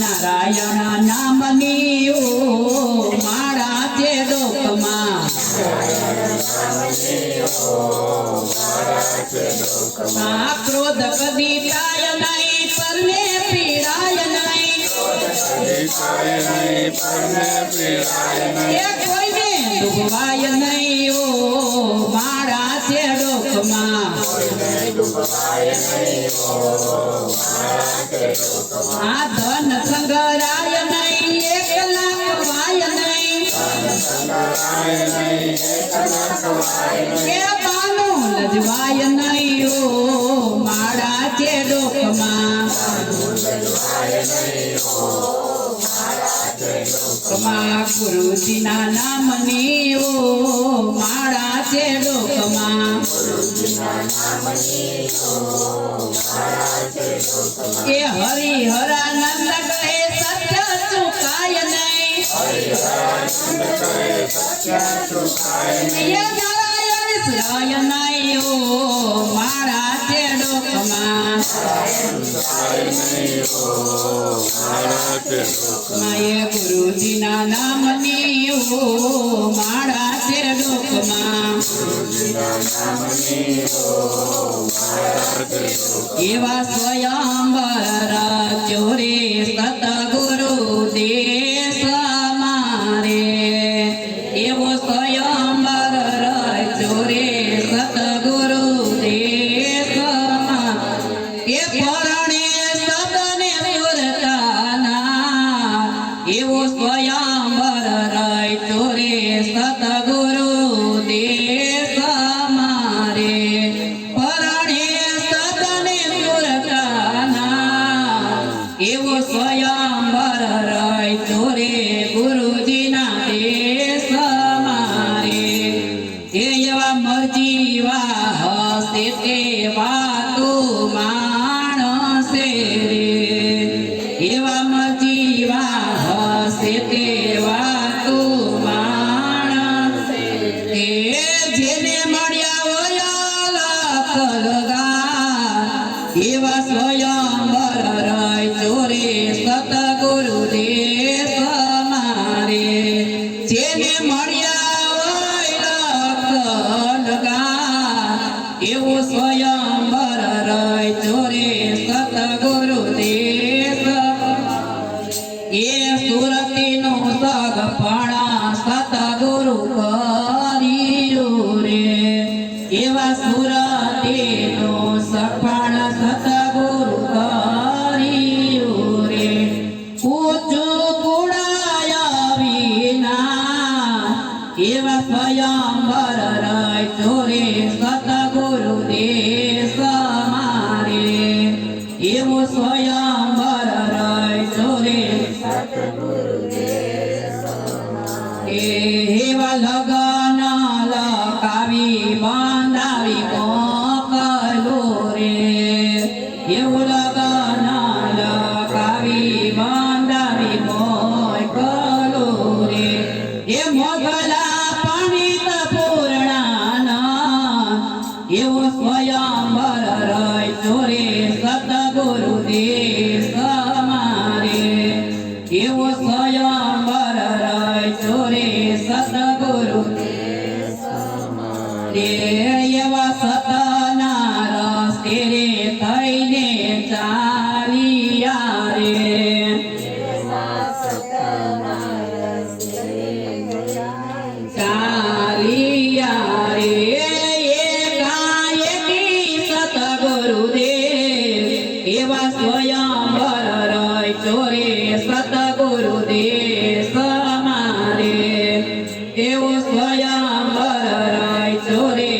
નારાયણ નામની ઓ મારા તે દુઃખમાં ક્રોધ કદી થાય નહીં પરને પીડાય નહીં કોઈને ડૂબવાય નહીં ઓ મારા તે દુઃખમાં ધન સંગરાય નહીં એકલા કવાય નહીં લજવાય નહીં ઓ મારા તે ડોકમાં ગુરુજીના નામની ઓ મારા તે ડોકમાં એ હરિહરાનંદ કહે સત્ય ચુકાય નહીં નારાયણ નહીં ઓ મારા તે ડોકમાં ગુરુજીના નામની ઓ મારા તે ડોકમાં એવા સ્વયંવર ચોરે સતગુરુ દેશ મારે એવો સ્વયંવર ચોરે સતગુરુ દેશમાં એ પરણે સદને સુરતાના એવો સ્વયંવર ચોરે સતગુરુ દેશ મારે પરણે સદને સુરતાના એવો સ્વયંવર ચોરે ગુરુજીના દેશ એવા મરજીવા હસે તે વાતું માણસે એવા મરજીવા હસે તે વાતું માણસે જેને મળ્યા હોય લખલગા એવા સ્વયંવર ચોરે સતગુરુ દેશ મારે જેને મળ્યા એવો સ્વયંવર ચોરે સતગુરુ દેશ એ સુરતીનો સગપણા સતગુરુ કર્યું રે એવા સુરતીનો સગપણ સતગુરુ કર્યું રે ઊંચું કુડાયા વિના એવા સ્વયંવર ચોરે સતગુરુ દેશ મારે એવો સ્વયંવર ચોરે એવા લગન લકાવી બાંધાવી મોકલો રે એવું લગન લકાવી બાંધાવી મોકલો રે એ મોગલા પંડિત પૂર્ણાના એવો સ્વયંવર ચોરે સતગુરુ દેશ મારે એવો સ્વયંવર ચોરે સતગુરુ એવા સતના રસ્તે રે થઈને ચાલિયા રે ચાલિયા રે એવા સ્વયંવર ચોરે સતગુરુ દેશ મારે એવો સ્વયંવર ચોરે